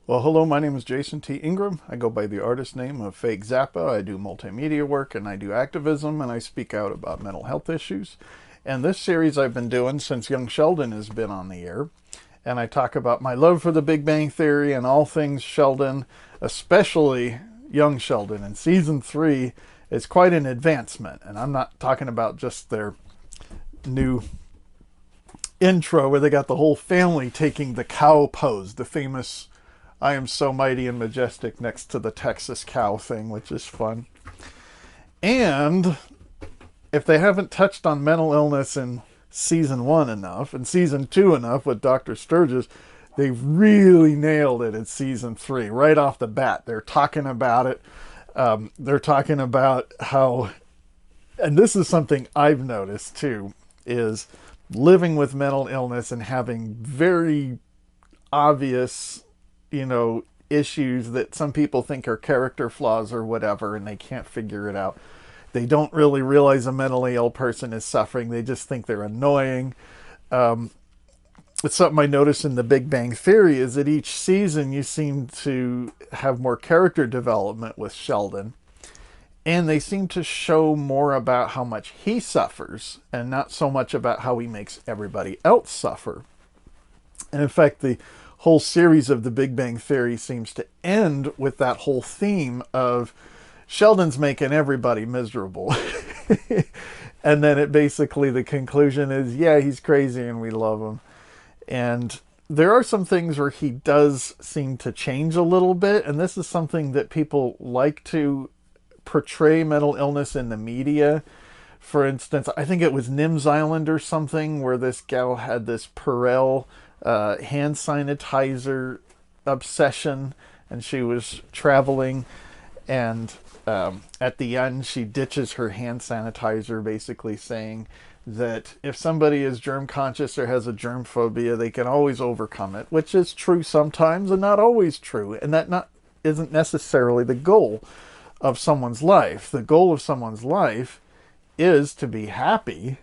Well, hello, my name is Jason T. Ingram. I go by the artist name of Fake Zappa. I do multimedia work and I do activism and I speak out about mental health issues. And this series I've been doing since young Sheldon has been on the air. And I talk about my love for the Big Bang Theory and all things Sheldon, especially young Sheldon. And season 3 is quite an advancement. And I'm not talking about just their new intro where they got the whole family taking the cow pose, the famous I am so mighty and majestic next to the Texas cow thing, which is fun. And if they haven't touched on mental illness in season 1 enough and season 2 enough with Dr. Sturgis, they've really nailed it in season 3 right off the bat. They're talking about it. They're talking about how, and this is something I've noticed too, is living with mental illness and having very obvious, issues that some people think are character flaws or whatever, and they can't figure it out. They don't really realize a mentally ill person is suffering. They just think they're annoying. It's something I noticed in the Big Bang Theory is that each season you seem to have more character development with Sheldon. And they seem to show more about how much he suffers and not so much about how he makes everybody else suffer. And in fact, the whole series of the Big Bang Theory seems to end with that whole theme of Sheldon's making everybody miserable. And then the conclusion is, yeah, he's crazy and we love him. And there are some things where he does seem to change a little bit. And this is something that people like to portray mental illness in the media. For instance, I think it was Nim's Island or something where this gal had this Perel hand sanitizer obsession, and she was traveling, and at the end she ditches her hand sanitizer, basically saying that if somebody is germ conscious or has a germ phobia, they can always overcome it, which is true sometimes and not always true, and that not isn't necessarily the goal of someone's life. The goal of someone's life is to be happy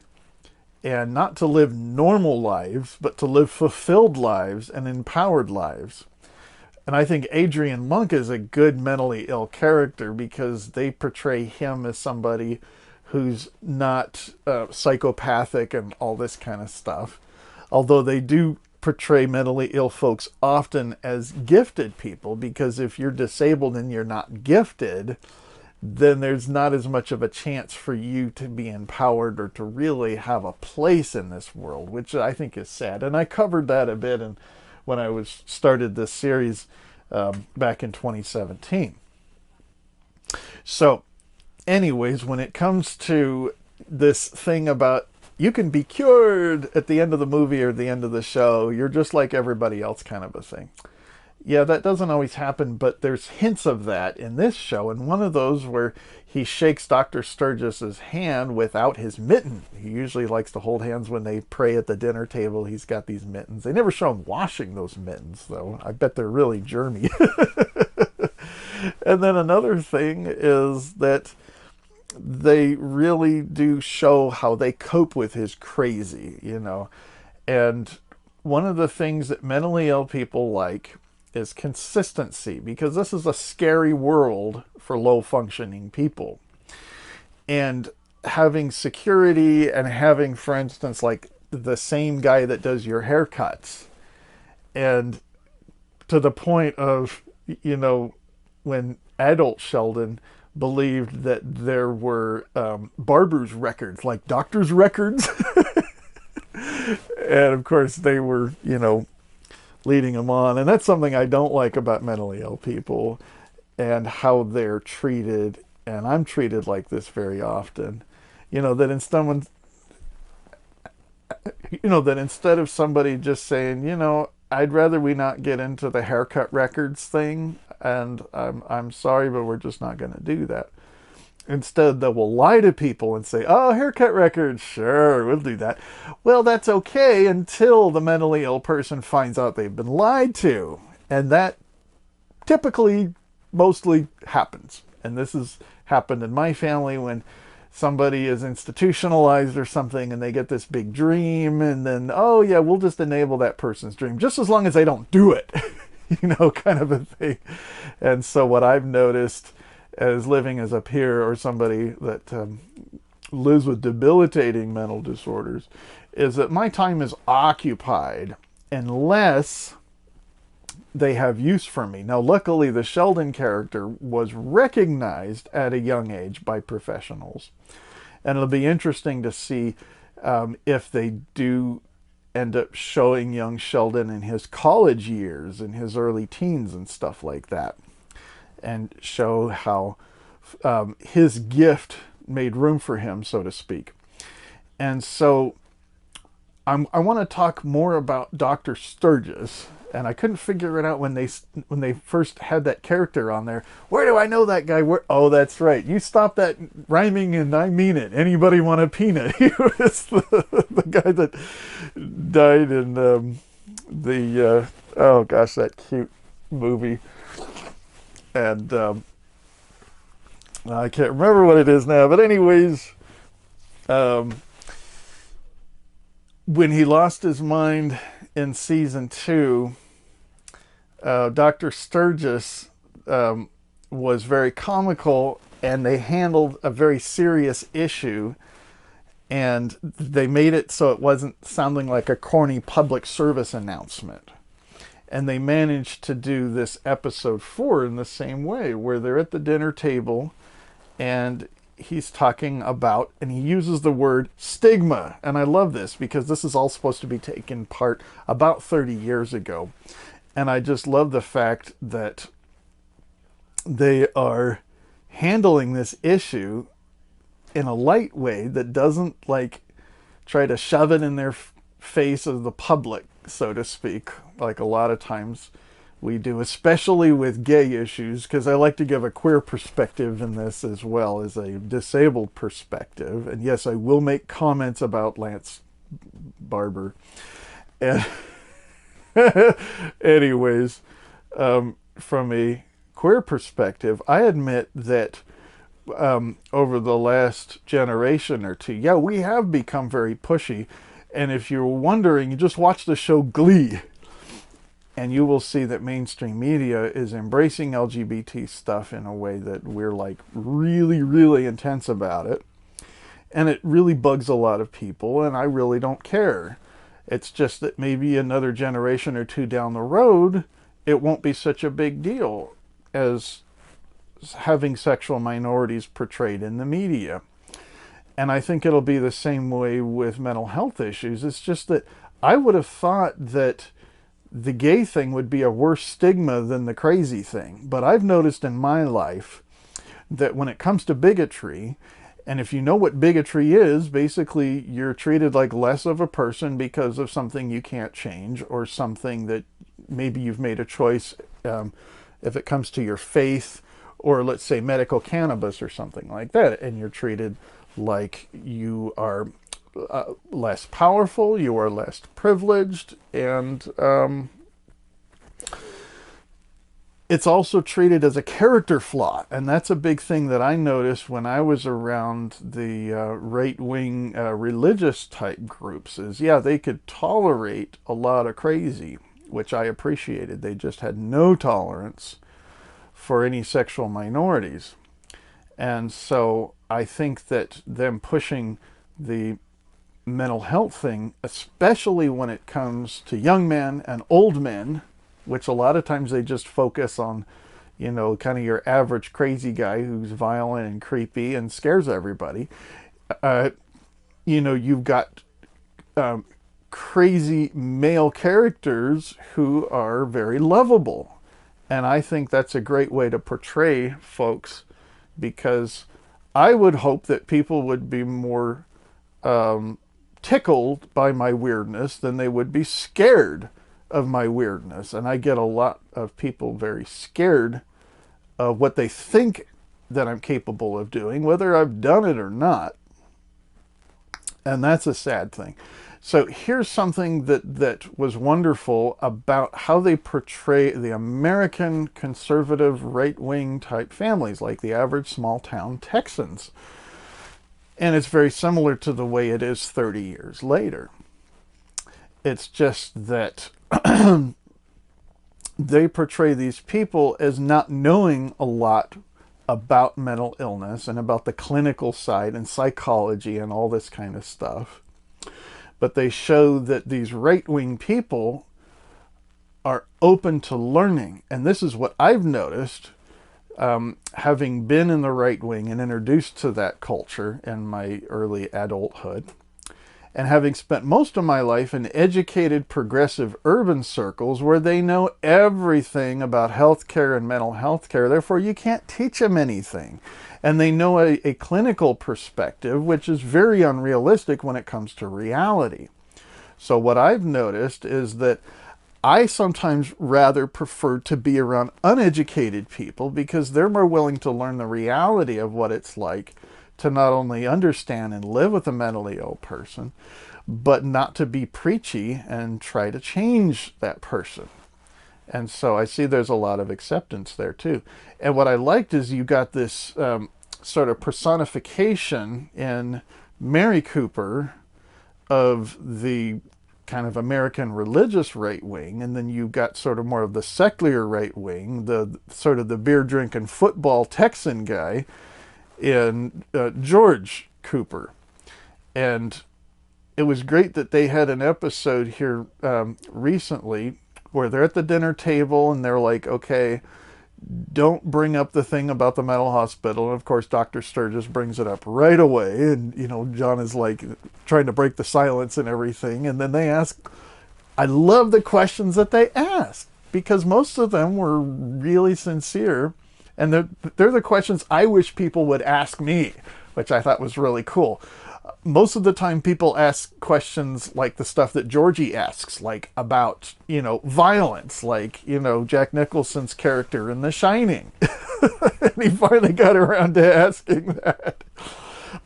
and not to live normal lives, but to live fulfilled lives and empowered lives. And I think Adrian Monk is a good mentally ill character because they portray him as somebody who's not psychopathic and all this kind of stuff. Although they do portray mentally ill folks often as gifted people, because if you're disabled and you're not gifted, then there's not as much of a chance for you to be empowered or to really have a place in this world, which I think is sad. And I covered that a bit when I was started this series back in 2017. So anyways, when it comes to this thing about you can be cured at the end of the movie or the end of the show, you're just like everybody else kind of a thing. Yeah, that doesn't always happen, but there's hints of that in this show. And one of those where he shakes Dr. Sturgis's hand without his mitten. He usually likes to hold hands when they pray at the dinner table. He's got these mittens. They never show him washing those mittens, though. I bet they're really germy. And then another thing is that they really do show how they cope with his crazy. And one of the things that mentally ill people like is consistency, because this is a scary world for low functioning people. And having security and having, for instance, like the same guy that does your haircuts, and to the point of, when adult Sheldon believed that there were barber's records, like doctor's records. And of course they were, leading them on. And that's something I don't like about mentally ill people and how they're treated. And I'm treated like this very often. That instead of somebody just saying, I'd rather we not get into the haircut records thing, and I'm sorry, but we're just not going to do that. Instead, they will lie to people and say, oh, haircut records, sure, we'll do that. Well, that's okay until the mentally ill person finds out they've been lied to. And that typically, mostly happens. And this has happened in my family when somebody is institutionalized or something and they get this big dream, and then, oh yeah, we'll just enable that person's dream, just as long as they don't do it. kind of a thing. And so what I've noticed as living as a peer or somebody that lives with debilitating mental disorders is that my time is occupied unless they have use for me. Now, luckily, the Sheldon character was recognized at a young age by professionals. And it'll be interesting to see if they do end up showing young Sheldon in his college years, in his early teens and stuff like that, and show how his gift made room for him, so to speak. And so I want to talk more about Dr. Sturgis, and I couldn't figure it out when they first had that character on there. Where do I know that guy? Where? Oh, that's right. You stop that rhyming, and I mean it. Anybody want a peanut? He was the guy that died in oh gosh, that cute movie. And I can't remember what it is now. But anyways, when he lost his mind in season 2, Dr. Sturgis was very comical, and they handled a very serious issue, and they made it so it wasn't sounding like a corny public service announcement. And they managed to do this episode 4 in the same way, where they're at the dinner table and he's talking about, and he uses the word stigma. And I love this because this is all supposed to be taken part about 30 years ago. And I just love the fact that they are handling this issue in a light way that doesn't like try to shove it in their face of the public, so to speak, like a lot of times we do, especially with gay issues, because I like to give a queer perspective in this as well as a disabled perspective. And yes, I will make comments about Lance Barber. And anyways, from a queer perspective, I admit that over the last generation or two, yeah, we have become very pushy. And if you're wondering, you just watch the show Glee, and you will see that mainstream media is embracing LGBT stuff in a way that we're like really, really intense about it. And it really bugs a lot of people, and I really don't care. It's just that maybe another generation or two down the road, it won't be such a big deal as having sexual minorities portrayed in the media. And I think it'll be the same way with mental health issues. It's just that I would have thought that the gay thing would be a worse stigma than the crazy thing. But I've noticed in my life that when it comes to bigotry, and if you know what bigotry is, basically you're treated like less of a person because of something you can't change, or something that maybe you've made a choice if it comes to your faith, or let's say medical cannabis or something like that, and you're treated like you are less powerful, you are less privileged, and it's also treated as a character flaw. And that's a big thing that I noticed when I was around the right-wing religious type groups is, yeah, they could tolerate a lot of crazy, which I appreciated. They just had no tolerance for any sexual minorities. And so I think that them pushing the mental health thing, especially when it comes to young men and old men, which a lot of times they just focus on, you know, kind of your average crazy guy who's violent and creepy and scares everybody. You know, you've got crazy male characters who are very lovable. And I think that's a great way to portray folks, because I would hope that people would be more tickled by my weirdness than they would be scared of my weirdness. And I get a lot of people very scared of what they think that I'm capable of doing, whether I've done it or not. And that's a sad thing. So here's something that was wonderful about how they portray the American conservative right-wing type families, like the average small-town Texans. And it's very similar to the way it is 30 years later. It's just that they portray these people as not knowing a lot about mental illness and about the clinical side and psychology and all this kind of stuff. But they show that these right-wing people are open to learning. And this is what I've noticed, having been in the right wing and introduced to that culture in my early adulthood, and having spent most of my life in educated, progressive urban circles where they know everything about healthcare and mental health care. Therefore, you can't teach them anything. And they know a clinical perspective, which is very unrealistic when it comes to reality. So what I've noticed is that I sometimes rather prefer to be around uneducated people because they're more willing to learn the reality of what it's like to not only understand and live with a mentally ill person, but not to be preachy and try to change that person. And so I see there's a lot of acceptance there too. And what I liked is you got this sort of personification in Mary Cooper of the kind of American religious right wing, and then you got sort of more of the secular right wing, the sort of the beer drinking football Texan guy in George Cooper. And it was great that they had an episode here recently where they're at the dinner table and they're like, okay, don't bring up the thing about the mental hospital. And of course, Dr. Sturgis brings it up right away. And, you know, John is like trying to break the silence and everything. And then they ask, I love the questions that they asked because most of them were really sincere. And they're the questions I wish people would ask me, which I thought was really cool. Most of the time people ask questions like the stuff that Georgie asks, like about, you know, violence, like, you know, Jack Nicholson's character in The Shining. And he finally got around to asking that.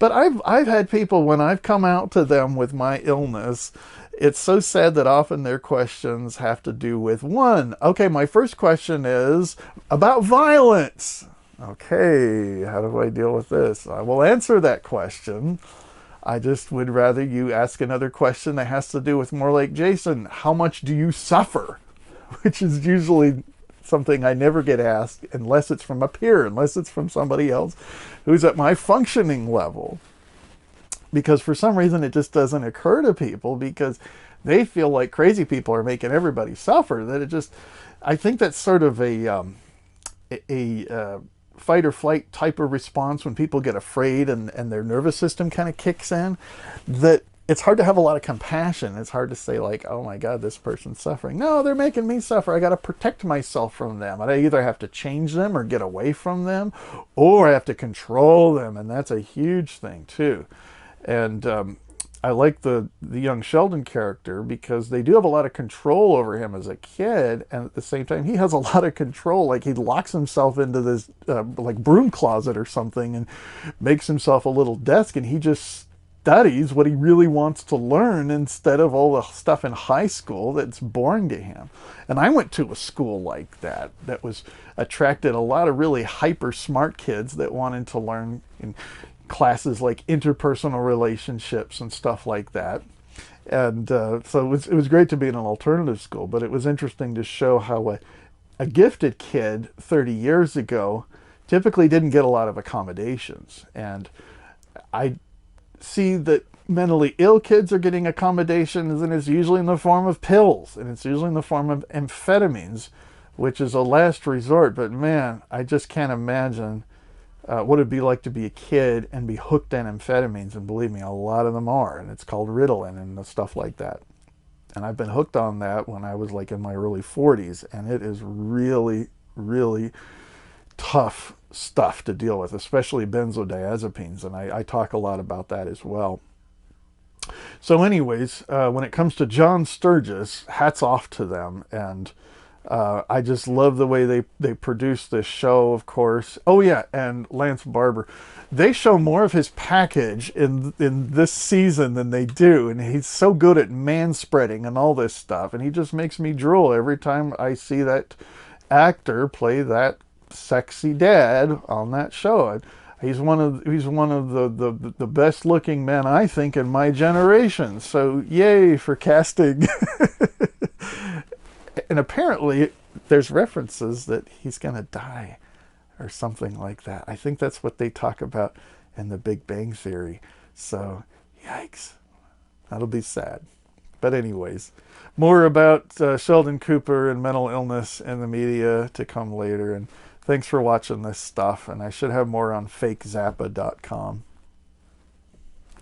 But I've had people, when I've come out to them with my illness, it's so sad that often their questions have to do with one. Okay, my first question is about violence. Okay, how do I deal with this? I will answer that question. I just would rather you ask another question that has to do with more like, Jason, how much do you suffer? Which is usually something I never get asked unless it's from a peer, unless it's from somebody else who's at my functioning level. Because for some reason it just doesn't occur to people because they feel like crazy people are making everybody suffer. That it just, I think that's sort of a fight or flight type of response when people get afraid and their nervous system kind of kicks in, that it's hard to have a lot of compassion. It's hard to say like, oh my God, this person's suffering. No, they're making me suffer. I got to protect myself from them. I either have to change them or get away from them, or I have to control them. And that's a huge thing too. And I like the young Sheldon character because they do have a lot of control over him as a kid, and at the same time he has a lot of control. Like he locks himself into this like broom closet or something and makes himself a little desk, and he just studies what he really wants to learn instead of all the stuff in high school that's boring to him. And I went to a school like that was attracted a lot of really hyper smart kids that wanted to learn in classes like interpersonal relationships and stuff like that. And so it was great to be in an alternative school, but it was interesting to show how a gifted kid 30 years ago typically didn't get a lot of accommodations. And I see that mentally ill kids are getting accommodations, and it's usually in the form of pills, and it's usually in the form of amphetamines, which is a last resort. But man, I just can't imagine what it'd be like to be a kid and be hooked on amphetamines. And believe me, a lot of them are, and it's called Ritalin and stuff like that. And I've been hooked on that when I was like in my early 40s, and it is really, really tough stuff to deal with, especially benzodiazepines, and I talk a lot about that as well. So anyways, when it comes to John Sturgis, hats off to them, and I just love the way they produce this show, of course. Oh yeah, and Lance Barber. They show more of his package in this season than they do, and he's so good at manspreading and all this stuff, and he just makes me drool every time I see that actor play that sexy dad on that show. He's one of the best looking men, I think, in my generation. So yay for casting. And apparently there's references that he's going to die or something like that. I think that's what they talk about in the Big Bang Theory. So, yikes. That'll be sad. But anyways, more about Sheldon Cooper and mental illness in the media to come later. And thanks for watching this stuff. And I should have more on fakezappa.com.